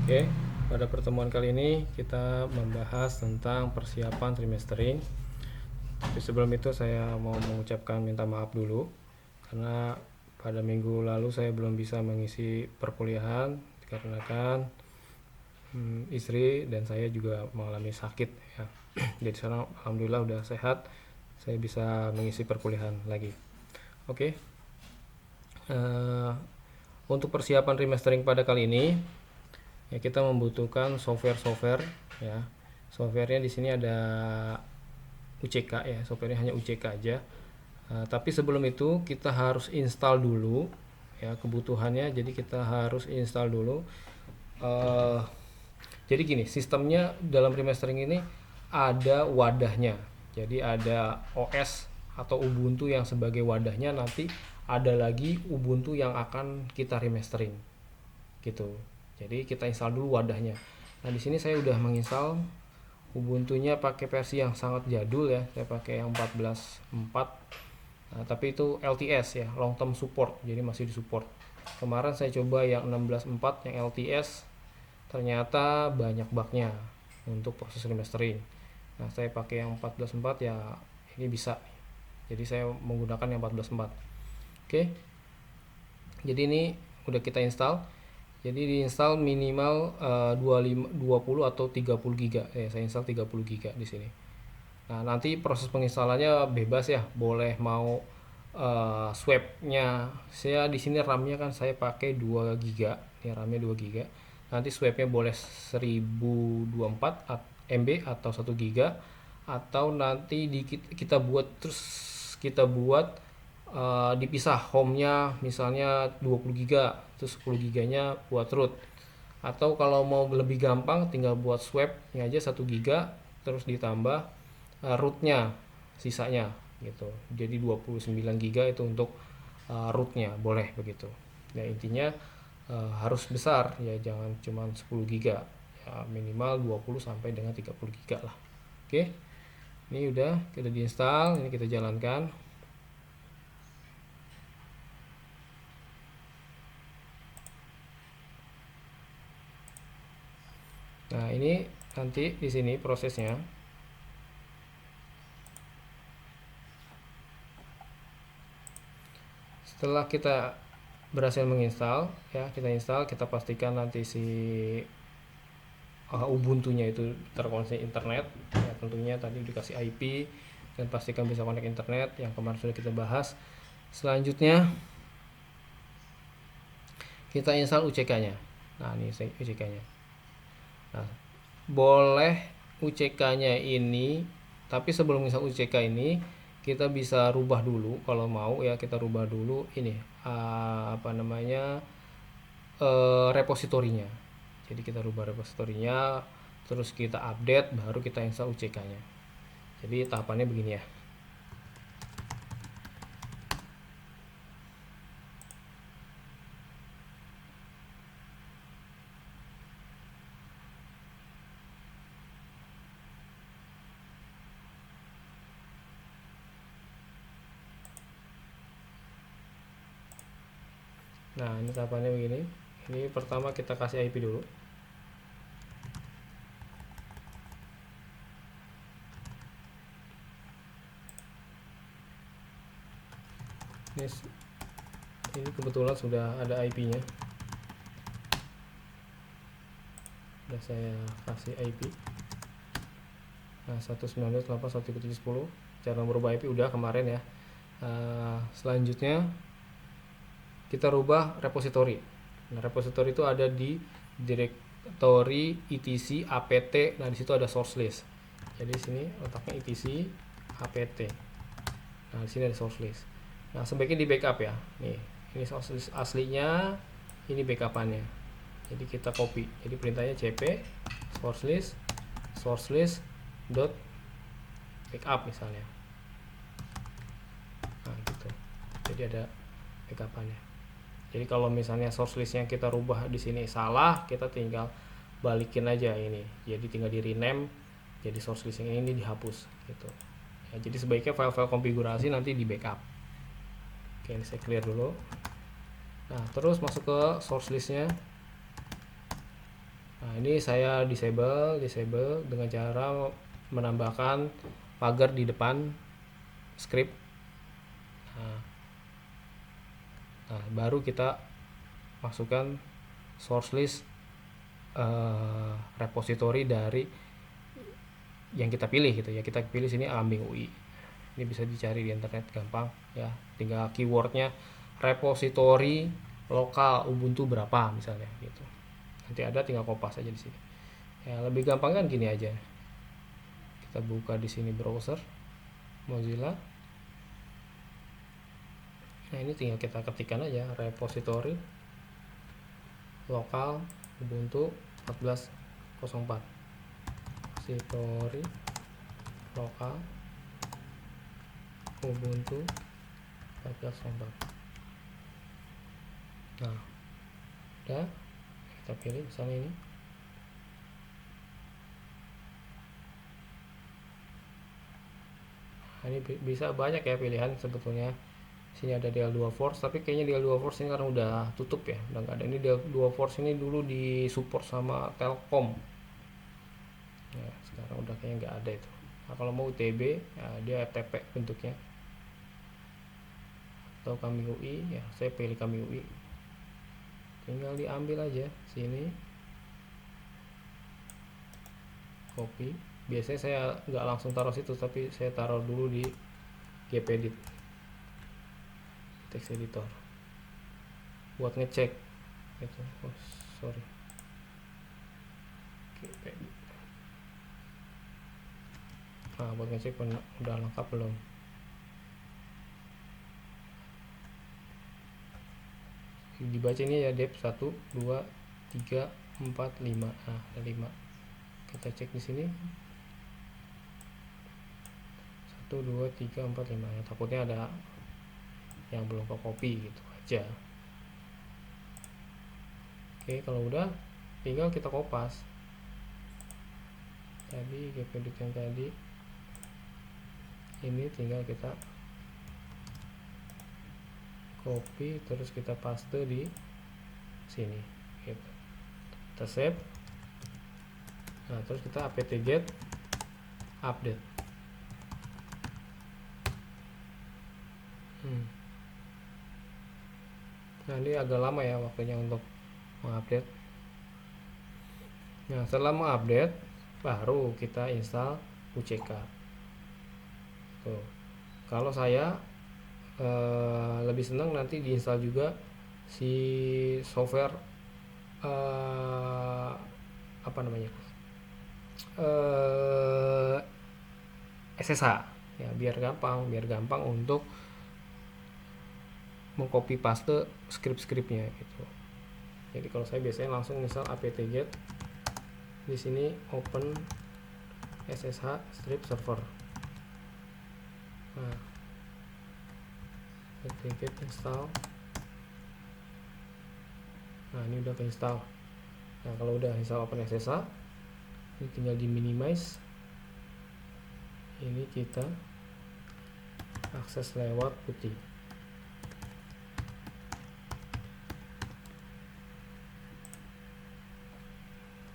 Oke, pada pertemuan kali ini kita membahas tentang persiapan trimestering. Tapi sebelum itu saya mau mengucapkan minta maaf dulu karena pada minggu lalu saya belum bisa mengisi perkuliahan dikarenakan istri dan saya juga mengalami sakit ya. Jadi sekarang alhamdulillah udah sehat, saya bisa mengisi perkuliahan lagi. Oke. Untuk persiapan remastering pada kali ini ya kita membutuhkan software ya. Softwarenya di sini ada UCK ya, softwarenya hanya UCK aja. Tapi sebelum itu kita harus install dulu ya kebutuhannya. Jadi kita harus install dulu. Jadi gini, sistemnya dalam remastering ini ada wadahnya. Jadi ada OS atau Ubuntu yang sebagai wadahnya, nanti ada lagi Ubuntu yang akan kita remastering gitu. Jadi kita install dulu wadahnya. Nah, di sini saya udah menginstal Ubuntunya pakai versi yang sangat jadul ya. Saya pakai yang 14.4. Nah, tapi itu LTS ya, long term support. Jadi masih disupport. Kemarin saya coba yang 16.4 yang LTS, ternyata banyak bugnya untuk proses remastering. Nah, saya pakai yang 14.4 ya, ini bisa. Jadi saya menggunakan yang 14.4. Oke. Jadi ini udah kita install. Jadi diinstal minimal 20 atau 30 GB. Saya install 30 GB di sini. Nah, nanti proses penginstalannya bebas ya, boleh mau swapnya. Saya di sini RAM-nya kan saya pakai 2 GB. Ini RAM-nya 2 GB. Nanti swapnya boleh 1024 MB atau 1 GB, atau nanti kita buat dipisah home-nya misalnya 20 GB, terus 10 GB-nya buat root. Atau kalau mau lebih gampang tinggal buat swap-nya aja 1 GB terus ditambah root-nya sisanya gitu. Jadi 29 GB itu untuk root-nya, boleh begitu. Ya intinya harus besar ya, jangan cuma 10 GB. Ya minimal 20 sampai dengan 30 GB lah. Oke. Ini udah kita diinstal, ini kita jalankan. Nah, ini nanti di sini prosesnya. Setelah kita berhasil menginstal, ya kita install, kita pastikan nanti si Ubuntu-nya itu terkoneksi internet. Ya, tentunya tadi dikasih IP dan pastikan bisa connect internet yang kemarin sudah kita bahas. Selanjutnya kita install UCK-nya. Nah, ini UCK-nya. Nah, boleh UCK-nya ini, tapi sebelum install UCK ini kita bisa rubah dulu kalau mau ya, kita rubah dulu ini repositorinya. Jadi kita rubah repositorinya, terus kita update, baru kita install UCK-nya. Jadi tahapannya begini ya. Nah, ini tahapannya begini. Ini pertama kita kasih IP dulu. Ini kebetulan sudah ada IP-nya. Sudah saya kasih IP. Nah, 192.168.1.7.10. Cara merubah IP udah kemarin ya. Selanjutnya kita rubah repository. Nah, repository itu ada di directory etc apt. Nah, di situ ada source list. Jadi di sini letaknya etc apt. Nah, di sini ada source list. Nah, sebaiknya di backup ya. Ini source list aslinya, ini backupannya. Jadi kita copy. Jadi perintahnya cp source list dot backup misalnya. Nah, gitu. Jadi ada backupannya. Jadi kalau misalnya source list yang kita rubah di sini salah, kita tinggal balikin aja ini. Jadi tinggal di rename jadi source list yang ini dihapus gitu. Ya, jadi sebaiknya file-file konfigurasi nanti di backup. Oke, ini saya clear dulu. Nah, terus masuk ke source listnya. Nah, Nah, ini saya disable dengan cara menambahkan pagar di depan script. Nah, baru kita masukkan source list repository dari yang kita pilih gitu ya. Kita pilih sini Ambing UI. Ini bisa dicari di internet gampang ya. Tinggal keywordnya repository lokal Ubuntu berapa misalnya gitu. Nanti ada, tinggal kopas aja di sini. Ya, lebih gampang kan gini aja. Kita buka di sini browser Mozilla. Nah, ini tinggal kita ketikkan aja repository lokal Ubuntu 14.04. Repository lokal Ubuntu 14.04. Nah, udah kita pilih misalnya ini. Nah, ini bisa banyak ya pilihan sebetulnya. Sini ada DL2 Force, tapi kayaknya DL2 Force ini karena udah tutup ya, udah nggak ada. Ini DL2 Force ini dulu di support sama Telkom ya, sekarang udah kayaknya nggak ada itu. Nah, kalau mau UTB ya, dia FTP bentuknya, atau kami UI ya, saya pilih kami UI, tinggal diambil aja sini, copy. Biasanya saya nggak langsung taruh situ, tapi saya taruh dulu di gpedit text editor buat ngecek gitu. Oh, sorry, gpedit. Nah, buat ngecek udah lengkap belum. Dibaca ini ya, dep 1 2 3 4 5. Nah, ada 5. Kita cek di sini 1 2 3 4 5 ya, takutnya ada yang belum ke copy gitu aja. Oke, kalau udah tinggal kita kopas tadi gpedit yang tadi, ini tinggal kita copy terus kita paste di sini gitu. Kita save. Nah, terus kita apt-get update. Nah, ini agak lama ya waktunya untuk mengupdate. Nah, setelah mengupdate baru kita install UCK. Tuh. Kalau saya lebih senang nanti diinstal juga si software apa namanya, SSH ya, biar gampang untuk mengcopy paste script-scriptnya gitu. Jadi kalau saya biasanya langsung install apt-get, di sini open SSH strip server. Nah, apt-get install. Nah, ini udah keinstall. Nah, kalau udah install open SSH, ini tinggal di minimize. Ini kita akses lewat putih.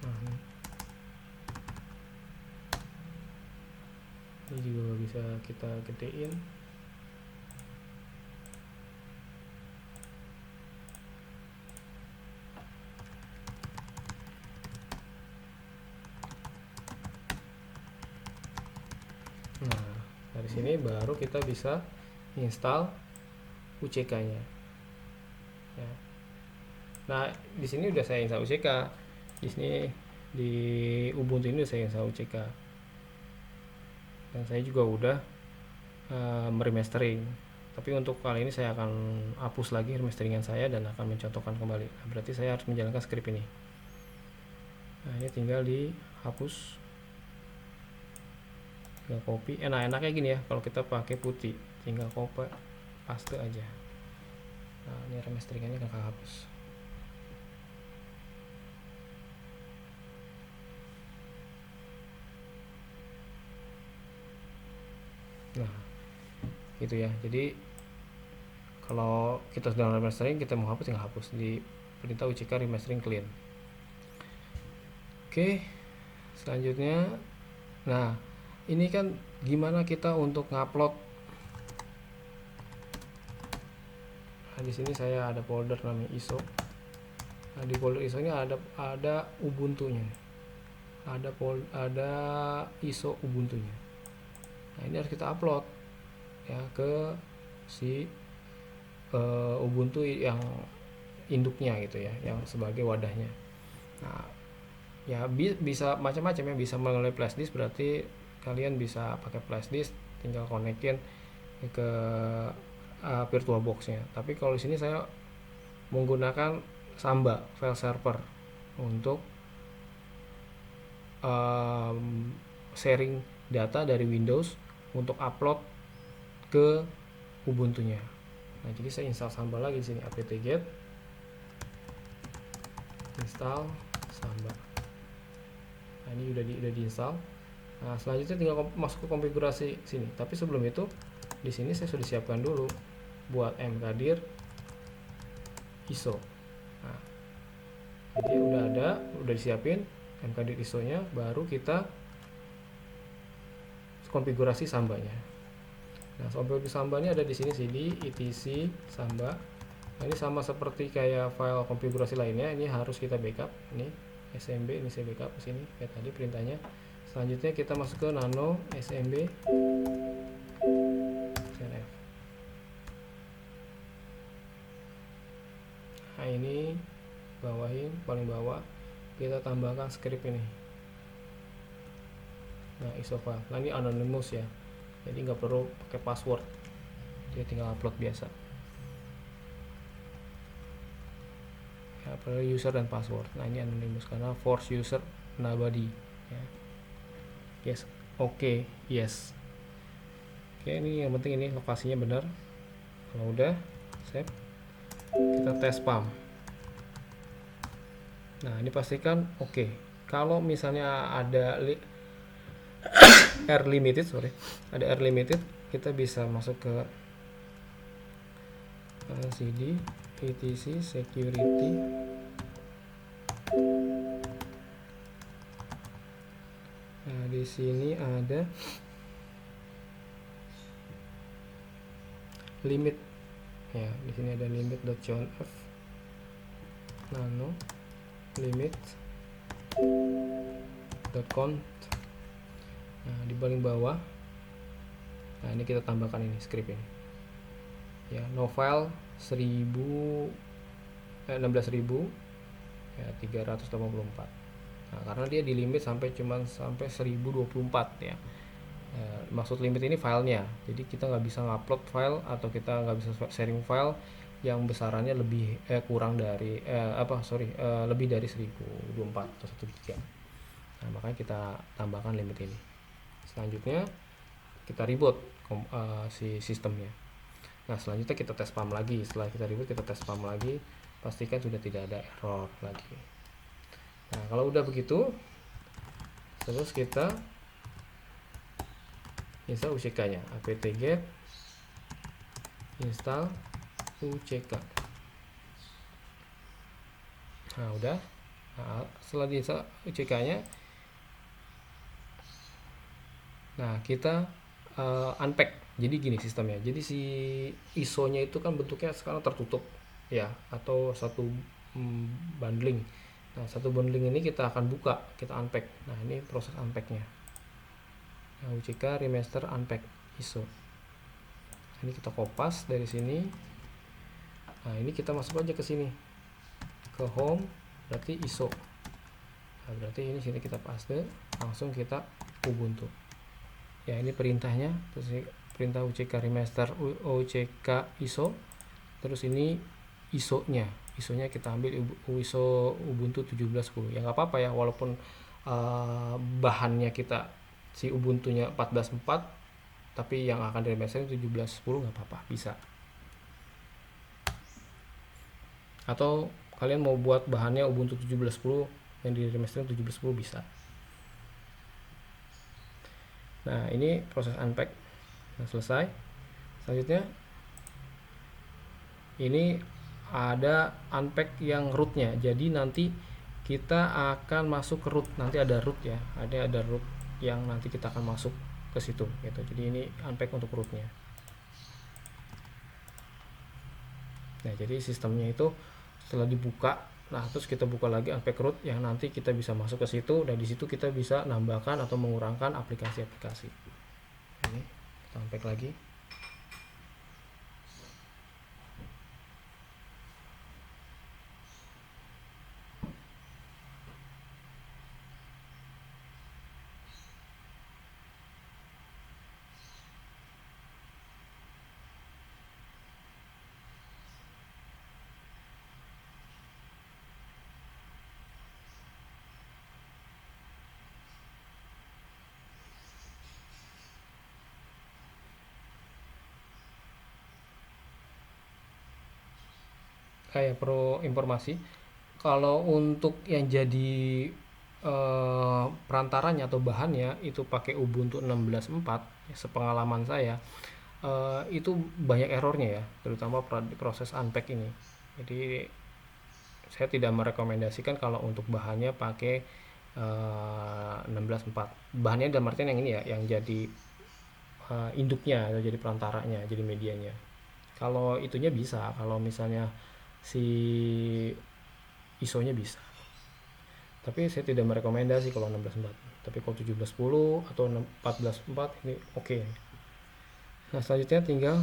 Nah, ini juga bisa kita gedein. Nah, dari sini baru kita bisa install UCK-nya. Ya. Nah, di sini udah saya install UCK. Di sini di Ubuntu ini saya install UCK. Dan saya juga udah meremastering. Tapi untuk kali ini saya akan hapus lagi remasteringan saya dan akan mencontohkan kembali. Nah, berarti saya harus menjalankan script ini. Nah, ini tinggal dihapus, tinggal copy. Enaknya gini ya, kalau kita pakai putih tinggal copy paste aja. Nah, ini remasteringannya akan hapus. Nah, gitu ya. Jadi kalau kita sudah remastering, kita mau hapus tinggal hapus di perintah UCK remastering clean. Oke, selanjutnya, nah ini kan gimana kita untuk ngupload. Nah, di sini saya ada folder namanya ISO. Nah, di folder ISO ini ada Ubuntu-nya nih. Ada ISO Ubuntu-nya. Nah, ini harus kita upload ya ke si Ubuntu yang induknya gitu ya, yang sebagai wadahnya. Nah, ya bisa macam-macam ya, bisa melalui flashdisk, berarti kalian bisa pakai flashdisk, tinggal konekin ke VirtualBox-nya. Tapi kalau di sini saya menggunakan Samba file server untuk sharing data dari Windows untuk upload ke Ubuntu-nya. Nah, jadi saya install Samba lagi di sini, apt-get install Samba. Nah, ini udah diinstal. Nah, selanjutnya tinggal masuk ke konfigurasi sini. Tapi sebelum itu, di sini saya sudah siapkan dulu buat mkdir ISO. Nah, jadi udah disiapin mkdir ISO-nya, baru kita konfigurasi Sambanya. Nah, konfigurasi Sambanya ada di sini cd etc Samba. Nah, ini sama seperti kayak file konfigurasi lainnya, ini harus kita backup. Ini smb, ini saya backup ke sini kayak tadi perintahnya. Selanjutnya kita masuk ke nano smb cnf. Nah, ini bawahin paling bawah, kita tambahkan script ini. Nah, ISO file. Nah, ini anonymous ya, jadi nggak perlu pakai password, dia tinggal upload biasa ya, perlu user dan password. Nah, ini anonymous karena force user nobody ya. Yes, oke, yes. Oke, ini yang penting ini lokasinya benar. Kalau udah save, kita tes spam. Nah, ini pastikan oke. Kalau misalnya ada R limited, ada R limited, kita bisa masuk ke cd etc security. Nah, di sini ada limit ya, di sini ada limit.conf nano limit.conf. Nah, di paling bawah, nah ini kita tambahkan ini script ini ya, no file 16.000 ya 384. Nah, karena dia di limit sampai 1024 ya. Maksud limit ini filenya, jadi kita nggak bisa ngupload file atau kita nggak bisa sharing file yang besarannya lebih kurang dari lebih dari 1024 atau 1 GB. Nah, makanya kita tambahkan limit ini. Selanjutnya kita reboot si sistemnya. Nah, selanjutnya kita tes spam lagi. Setelah kita reboot, kita tes spam lagi, pastikan sudah tidak ada error lagi. Nah, kalau udah begitu, terus kita install UCK-nya, apt-get install UCK. Nah, udah. Nah, setelah diinstal UCK-nya, nah kita unpack. Jadi gini sistemnya. Jadi si ISO-nya itu kan bentuknya sekarang tertutup ya, atau satu bundling. Nah, satu bundling ini kita akan buka, kita unpack. Nah, ini proses unpacknya. Nah, UCK remaster unpack ISO. Ini kita kopas dari sini. Nah, ini kita masuk aja ke sini, ke home, berarti ISO. Nah, berarti ini sini kita paste, langsung kita Ubuntu. Ya, ini perintahnya, terus ini perintah UCK remaster UCK ISO. Terus ini ISO-nya kita ambil ISO Ubuntu 17.10. Ya nggak apa-apa ya, walaupun bahannya kita si Ubuntunya 14.4, tapi yang akan diremasterin 17.10 nggak apa-apa, bisa. Atau kalian mau buat bahannya Ubuntu 17.10 yang diremasterin 17.10 bisa. Nah, ini proses unpack. Nah, selesai. Selanjutnya ini ada unpack yang rootnya. Jadi nanti kita akan masuk ke root. Nanti ada root ya, ada root yang nanti kita akan masuk ke situ gitu. Jadi ini unpack untuk rootnya. Nah, jadi sistemnya itu setelah dibuka, nah terus kita buka lagi unpack root yang nanti kita bisa masuk ke situ, dan di situ kita bisa nambahkan atau mengurangkan aplikasi-aplikasi. Ini kita unpack lagi. Kayak perlu informasi, kalau untuk yang jadi perantaranya atau bahannya itu pakai Ubuntu 16.4, sepengalaman saya itu banyak errornya ya, terutama proses unpack ini. Jadi saya tidak merekomendasikan kalau untuk bahannya pakai 16.4. Bahannya dalam artian yang ini ya, yang jadi induknya atau jadi perantaranya, jadi medianya. Kalau itunya bisa, kalau misalnya si ISO-nya bisa. Tapi saya tidak merekomendasi kalau 16.4. Tapi kalau 17.10 atau 14.4 ini oke. Nah, selanjutnya tinggal,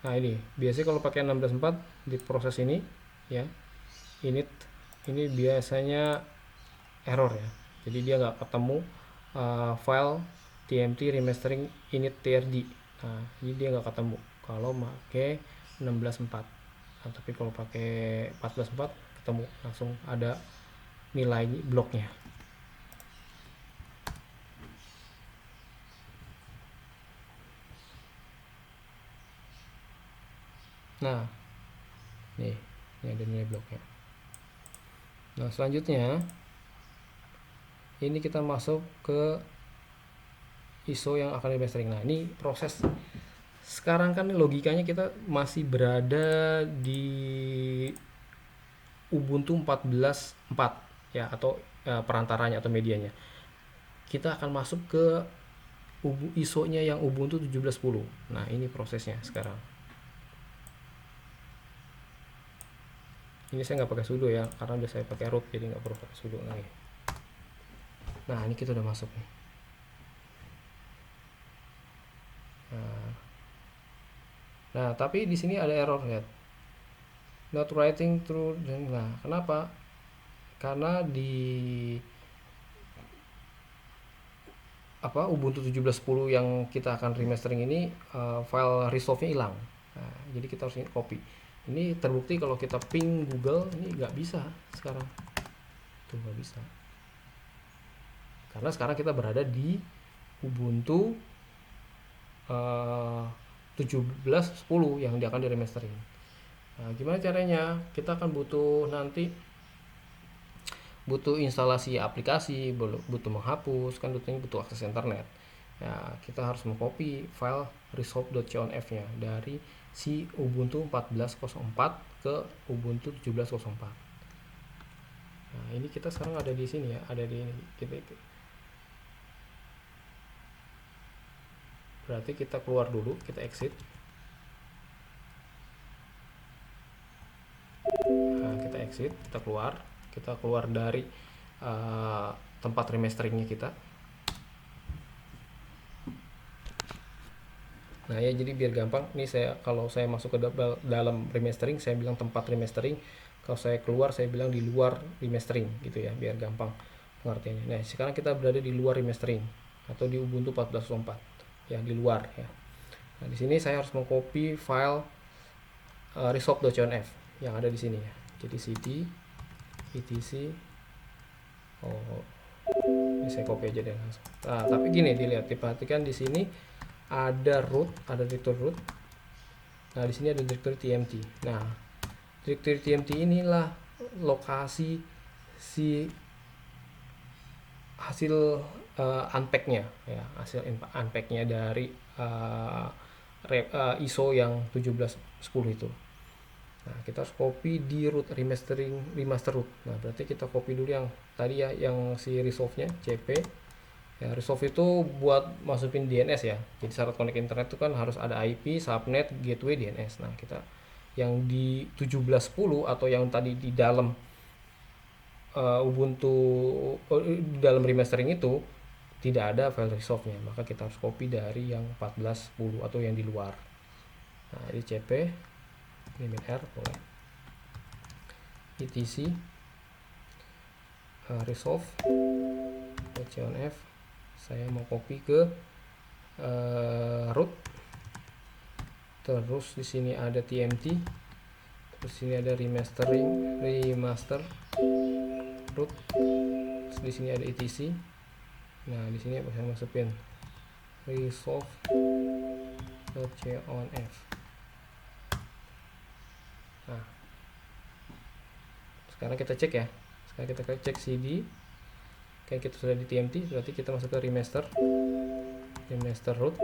nah ini biasanya kalau pakai 16.4 di proses ini ya, init ini biasanya error ya. Jadi dia nggak ketemu file tmt remastering init trd. Nah, ini dia nggak ketemu kalau pakai 16.4. Nah, tapi kalau pakai 14.4 ketemu, langsung ada nilai bloknya. Nah, ini ada nilai bloknya. Nah, selanjutnya ini kita masuk ke ISO yang akan remastering. Nah, ini proses sekarang kan logikanya kita masih berada di Ubuntu 14.4 ya, atau perantaranya atau medianya. Kita akan masuk ke ISO-nya yang Ubuntu 17.10. Nah, ini prosesnya sekarang. Ini saya nggak pakai sudo ya, karena udah saya pakai root, jadi nggak perlu pakai sudo lagi. Nah, ini kita udah masuk nih. Nah, tapi di sini ada error ya. Not writing through. Nah, kenapa? Karena di Ubuntu 17.10 yang kita akan remastering ini file resolve-nya hilang. Nah, jadi kita harus copy. Ini terbukti kalau kita ping Google, ini nggak bisa sekarang. Tuh, nggak bisa. Karena sekarang kita berada di Ubuntu 17.10 yang dia akan di remastering. Nah, gimana caranya? Kita akan butuh instalasi aplikasi, butuh menghapus, kan butuh akses internet. Ya, kita harus mengcopy file resolve.conf nya dari si Ubuntu 14.04 ke Ubuntu 17.04. Nah, ini kita sekarang ada di sini ya, ada di ini. Berarti kita keluar dulu, kita exit. Nah, kita exit, kita keluar dari tempat remasteringnya kita. Nah ya, jadi biar gampang, ini kalau saya masuk ke dalam remastering saya bilang tempat remastering, kalau saya keluar saya bilang di luar remastering gitu ya, biar gampang pengertiannya. Nah, sekarang kita berada di luar remastering atau di Ubuntu 14.04 ya, di luar ya. Nah, di sini saya harus mengcopy file resolve.conf yang ada di sini ya. Jadi cd etc, ini saya copy aja deh langsung. Nah, tapi gini, diperhatikan di sini ada root, ada direktur root. Nah, di sini ada direktur tmt. Nah, direktur tmt inilah lokasi si hasil unpack-nya ya, hasil unpack-nya dari ISO yang 17.10 itu. Nah, kita harus copy di root remaster root. Nah, berarti kita copy dulu yang tadi ya, yang si resolve-nya cp. Ya, resolve itu buat masukin DNS ya. Jadi syarat connect internet itu kan harus ada IP, subnet, gateway, DNS. Nah, kita yang di 17.10 atau yang tadi di dalam Ubuntu di dalam remastering itu tidak ada file resolve-nya, maka kita harus copy dari yang 14.10 atau yang di luar. Nah, ini cp limit r boleh etc resolve -f. Saya mau copy ke root, terus di sini ada tmt, terus sini ada remaster root, terus di sini ada etc. Nah, di sini saya masukin resolve .conf. Nah, sekarang kita cek ya. Sekarang kita cek cd. Kayak kita sudah di tmt, berarti kita masuk ke remaster root,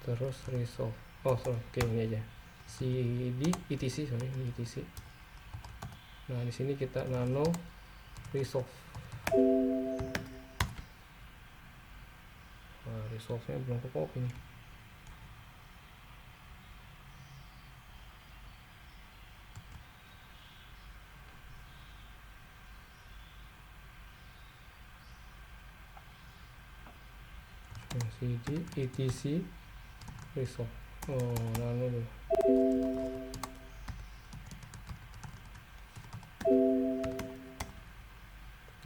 terus resolve. Oh, sorry. Oke, ini aja. cd etc, sorry, ini etc. Nah, di sini kita nano resolve. Nah, resolve-nya belum ke copy nih. cd etc resolve. Oh, nano dulu.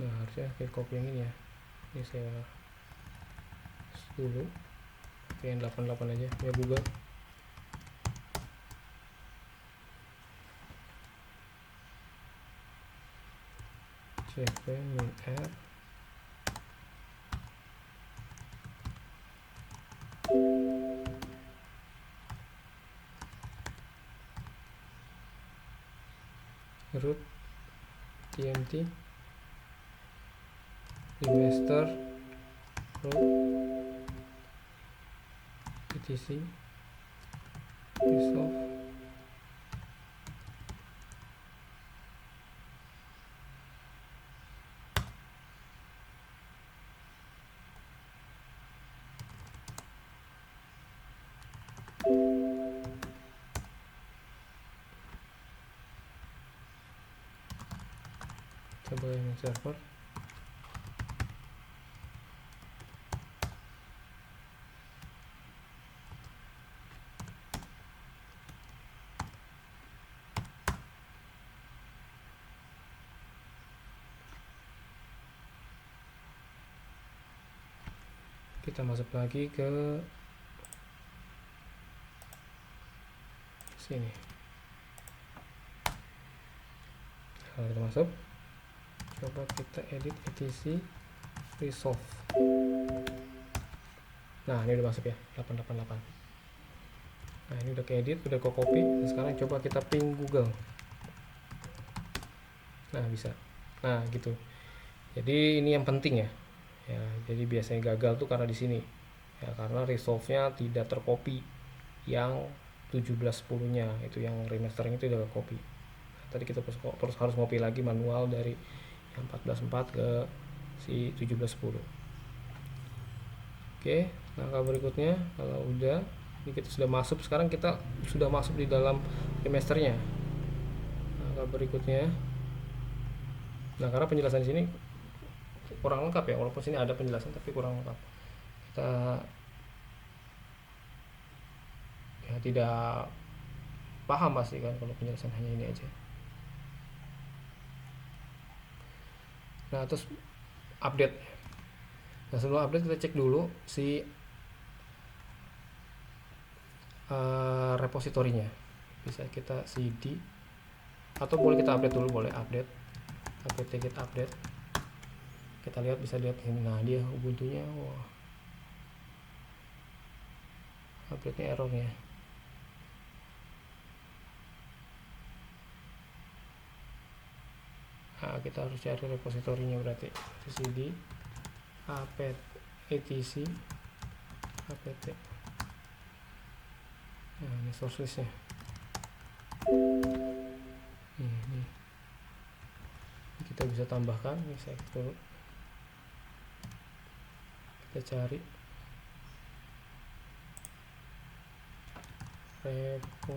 Nah, harusnya kayak copy yang ini ya. Ini saya dulu pakai yang 88 aja ya, Google. cp min r root tmt remaster root etc resolve. Coba yang server. Kita masuk lagi ke sini. Kalau kita masuk, coba kita edit etc resolve. Nah, ini udah masuk ya, 888. Nah, ini udah keedit, udah ke copy. Nah, sekarang coba kita ping Google. Nah, bisa. Nah, gitu. Jadi ini yang penting ya. Ya, jadi biasanya gagal tuh karena di sini. Ya, karena resolve-nya tidak tercopy. Yang 17.10-nya itu yang remastering itu udah copy. Nah, tadi kita terus harus copy lagi manual dari yang 14.4 ke si 17.10. Oke, langkah berikutnya kalau udah ini kita sudah masuk, sekarang kita sudah masuk di dalam remasternya. Langkah berikutnya, nah karena penjelasan di sini kurang lengkap ya, walaupun sini ada penjelasan tapi kurang lengkap. Kita ya tidak paham pasti kan kalau penjelasan hanya ini aja. Nah, terus update. Nah, sebelum update kita cek dulu si repositorinya. Bisa kita cd atau boleh kita update dulu, boleh update apt get update. Kita lihat, bisa lihat ini. Nah, dia Ubuntunya, wah, update-nya errornya. Nah, kita harus cari repositorinya, berarti cd apt etc apt. Nah, ini source listnya. Ini kita bisa tambahkan, ini saya dulu, kita cari repository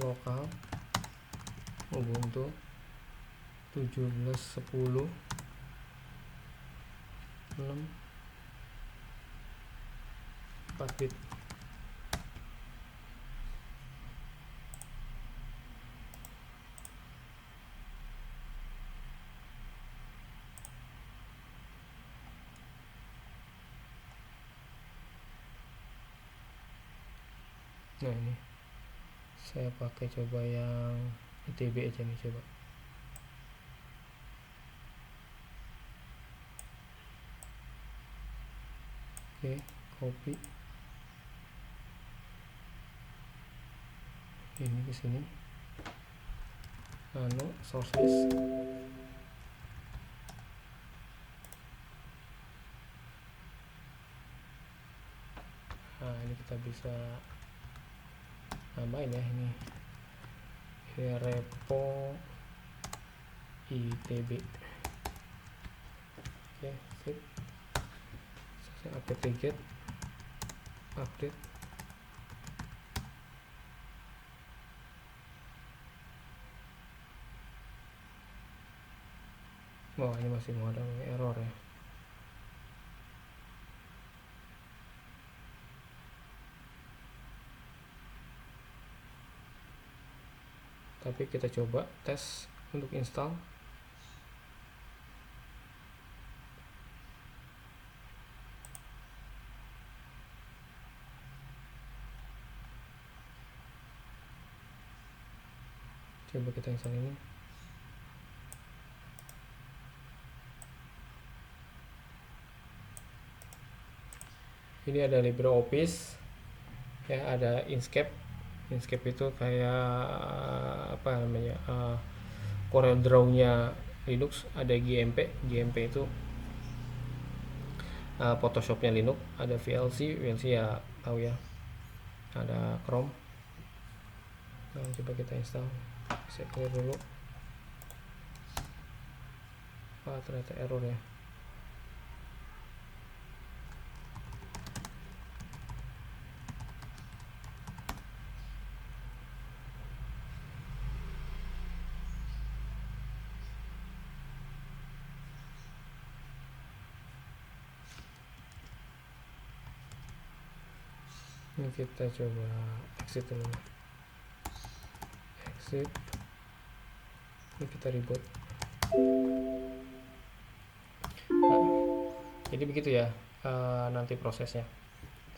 lokal Ubuntu 17.10 6 4 bit. Nah, ini saya pakai coba yang ITB aja nih, coba. Oke, copy ini ke sini, source list. Nah, ini kita bisa nambahin ya, ini repo ITB. Oke, sip. Saya update get, update. Oh, ini masih mau ada error ya. Tapi kita coba tes untuk install. Coba kita install ini. Ini ada LibreOffice ya, ada Inkscape. Inkscape itu kayak apa namanya, Corel Draw-nya Linux. Ada GMP. GMP itu Photoshop-nya Linux. Ada VLC. VLC ya tahu ya. Ada Chrome. Nah, coba kita install. Saya clear dulu. Ternyata error ya. Ini kita coba exit dulu. Exit. Ini kita reboot. Nah, jadi begitu ya nanti prosesnya.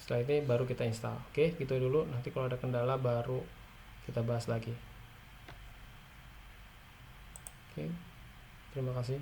Setelah ini baru kita install. Oke, gitu dulu. Nanti kalau ada kendala baru kita bahas lagi. Oke, terima kasih.